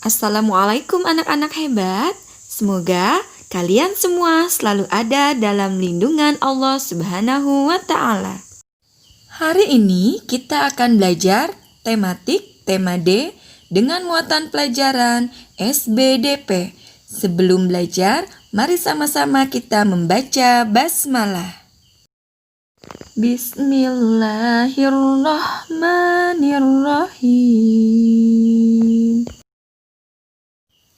Assalamualaikum anak-anak hebat. Semoga kalian semua selalu ada dalam lindungan Allah Subhanahu wa Ta'ala. Hari ini kita akan belajar tematik tema D dengan muatan pelajaran SBDP. Sebelum belajar, mari sama-sama kita membaca basmalah. Bismillahirrahmanirrahim.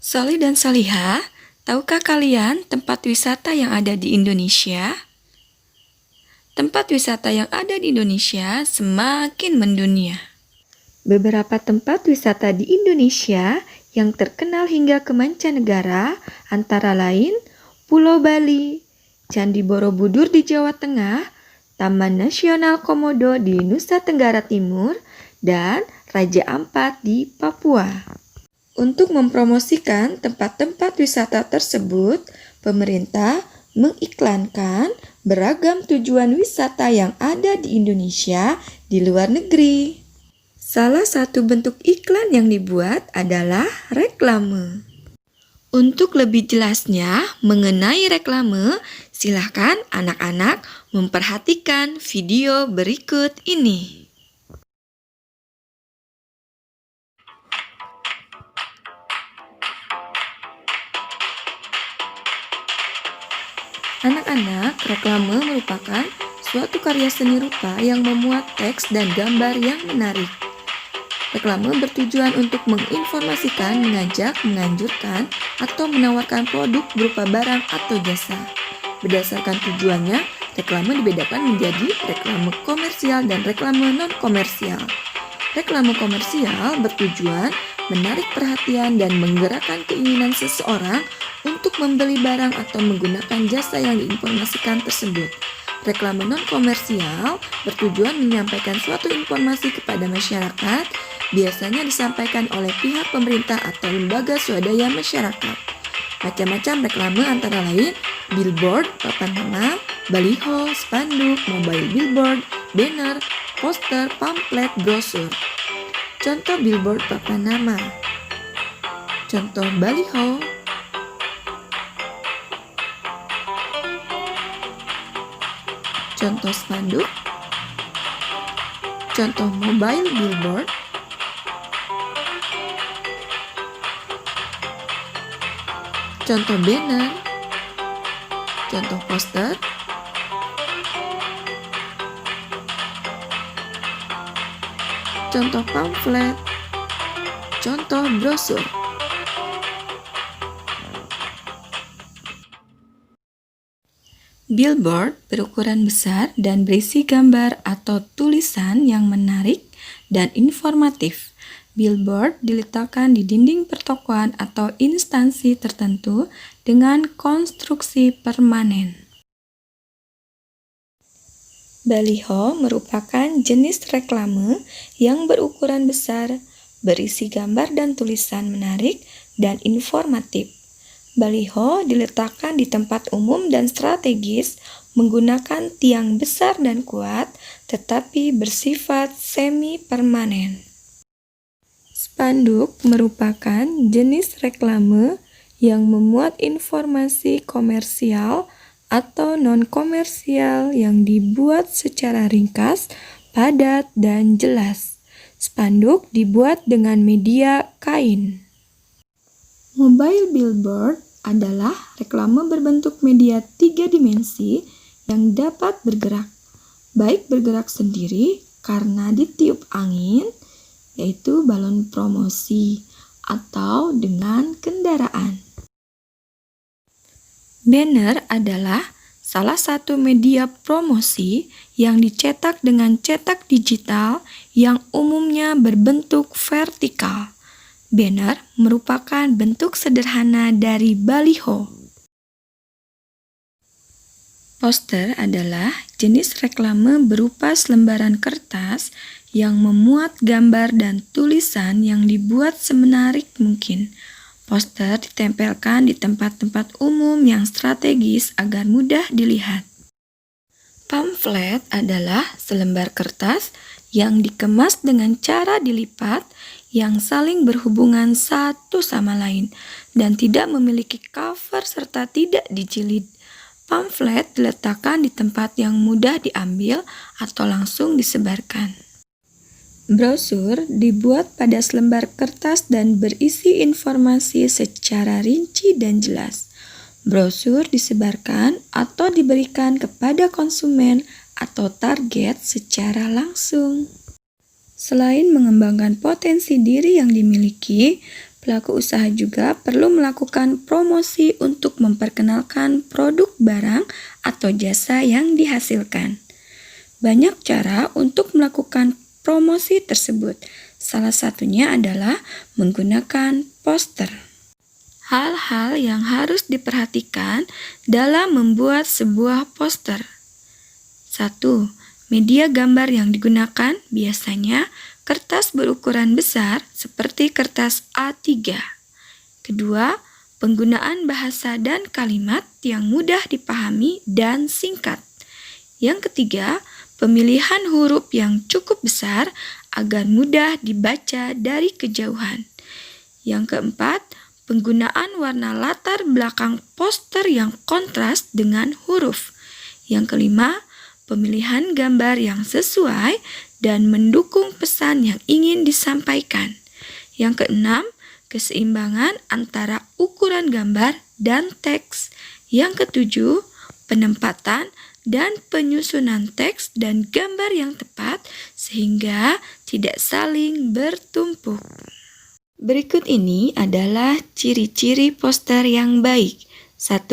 Solih dan Solihah, tahukah kalian tempat wisata yang ada di Indonesia? Tempat wisata yang ada di Indonesia semakin mendunia. Beberapa tempat wisata di Indonesia yang terkenal hingga ke mancanegara antara lain Pulau Bali, Candi Borobudur di Jawa Tengah, Taman Nasional Komodo di Nusa Tenggara Timur, dan Raja Ampat di Papua. Untuk mempromosikan tempat-tempat wisata tersebut, pemerintah mengiklankan beragam tujuan wisata yang ada di Indonesia di luar negeri. Salah satu bentuk iklan yang dibuat adalah reklame. Untuk lebih jelasnya mengenai reklame, silakan anak-anak memperhatikan video berikut ini. Anak-anak, reklame merupakan suatu karya seni rupa yang memuat teks dan gambar yang menarik. Reklame bertujuan untuk menginformasikan, mengajak, menganjurkan, atau menawarkan produk berupa barang atau jasa. Berdasarkan tujuannya, reklame dibedakan menjadi reklame komersial dan reklame non-komersial. Reklame komersial bertujuan menarik perhatian dan menggerakkan keinginan seseorang untuk membeli barang atau menggunakan jasa yang diinformasikan tersebut. Reklame non-komersial bertujuan menyampaikan suatu informasi kepada masyarakat, biasanya disampaikan oleh pihak pemerintah atau lembaga swadaya masyarakat. Macam-macam reklame antara lain billboard, papan nama, baliho, spanduk, mobile billboard, banner, poster, pamflet, brosur. Contoh billboard papan nama. Contoh baliho. Contoh spanduk. Contoh mobile billboard. Contoh banner. Contoh poster. Contoh pamflet. Contoh brosur. Billboard berukuran besar dan berisi gambar atau tulisan yang menarik dan informatif. Billboard diletakkan di dinding pertokoan atau instansi tertentu dengan konstruksi permanen. Baliho merupakan jenis reklame yang berukuran besar, berisi gambar dan tulisan menarik dan informatif. Baliho diletakkan di tempat umum dan strategis menggunakan tiang besar dan kuat, tetapi bersifat semi-permanen. Spanduk merupakan jenis reklame yang memuat informasi komersial atau non-komersial yang dibuat secara ringkas, padat, dan jelas. Spanduk dibuat dengan media kain. Mobile billboard adalah reklame berbentuk media 3 dimensi yang dapat bergerak, baik bergerak sendiri karena ditiup angin, yaitu balon promosi, atau dengan kendaraan. Banner adalah salah satu media promosi yang dicetak dengan cetak digital yang umumnya berbentuk vertikal. Banner merupakan bentuk sederhana dari baliho. Poster adalah jenis reklame berupa selembaran kertas yang memuat gambar dan tulisan yang dibuat semenarik mungkin. Poster ditempelkan di tempat-tempat umum yang strategis agar mudah dilihat. Pamflet adalah selembar kertas yang dikemas dengan cara dilipat yang saling berhubungan satu sama lain dan tidak memiliki cover serta tidak dijilid. Pamflet diletakkan di tempat yang mudah diambil atau langsung disebarkan. Brosur dibuat pada selembar kertas dan berisi informasi secara rinci dan jelas. Brosur disebarkan atau diberikan kepada konsumen atau target secara langsung. Selain mengembangkan potensi diri yang dimiliki, pelaku usaha juga perlu melakukan promosi untuk memperkenalkan produk barang atau jasa yang dihasilkan. Banyak cara untuk melakukan promosi tersebut. Salah satunya adalah menggunakan poster. Hal-hal yang harus diperhatikan dalam membuat sebuah poster. 1. Media gambar yang digunakan biasanya kertas berukuran besar seperti kertas A3. Kedua, penggunaan bahasa dan kalimat yang mudah dipahami dan singkat. Yang ketiga, pemilihan huruf yang cukup besar agar mudah dibaca dari kejauhan. Yang keempat, penggunaan warna latar belakang poster yang kontras dengan huruf. Yang kelima, pemilihan gambar yang sesuai dan mendukung pesan yang ingin disampaikan. Yang keenam, keseimbangan antara ukuran gambar dan teks. Yang ketujuh, penempatan dan penyusunan teks dan gambar yang tepat sehingga tidak saling bertumpuk. Berikut ini adalah ciri-ciri poster yang baik. 1.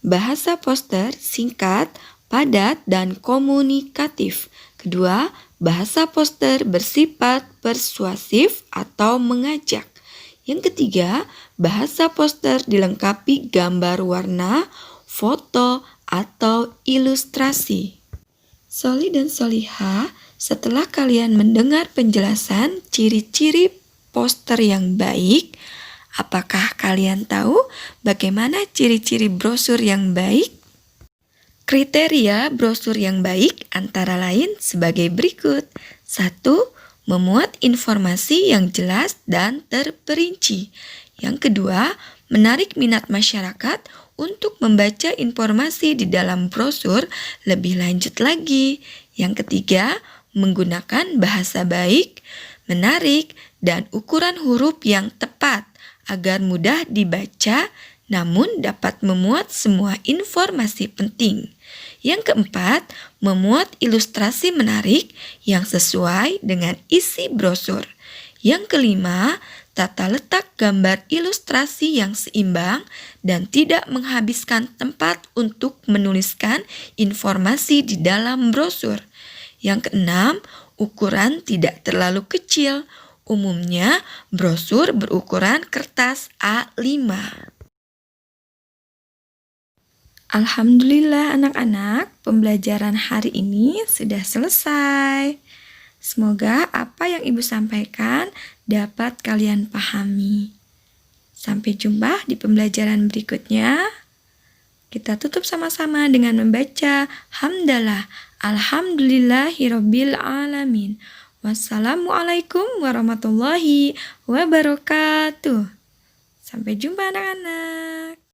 Bahasa poster singkat, padat, dan komunikatif. Kedua, bahasa poster bersifat persuasif atau mengajak. Yang ketiga, bahasa poster dilengkapi gambar warna, foto, atau ilustrasi. Soli dan Soliha, setelah kalian mendengar penjelasan ciri-ciri poster yang baik, apakah kalian tahu bagaimana ciri-ciri brosur yang baik? Kriteria brosur yang baik antara lain sebagai berikut. 1. Memuat informasi yang jelas dan terperinci. Yang kedua, menarik minat masyarakat untuk membaca informasi di dalam brosur lebih lanjut lagi. Yang ketiga, menggunakan bahasa baik, menarik, dan ukuran huruf yang tepat agar mudah dibaca namun dapat memuat semua informasi penting. Yang keempat, memuat ilustrasi menarik yang sesuai dengan isi brosur. Yang kelima, tata letak gambar ilustrasi yang seimbang dan tidak menghabiskan tempat untuk menuliskan informasi di dalam brosur. Yang keenam, ukuran tidak terlalu kecil. Umumnya, brosur berukuran kertas A5. Alhamdulillah anak-anak, pembelajaran hari ini sudah selesai. Semoga apa yang Ibu sampaikan dapat kalian pahami. Sampai jumpa di pembelajaran berikutnya. Kita tutup sama-sama dengan membaca hamdalah. Alhamdulillahirabbil alamin. Wassalamualaikum warahmatullahi wabarakatuh. Sampai jumpa anak-anak.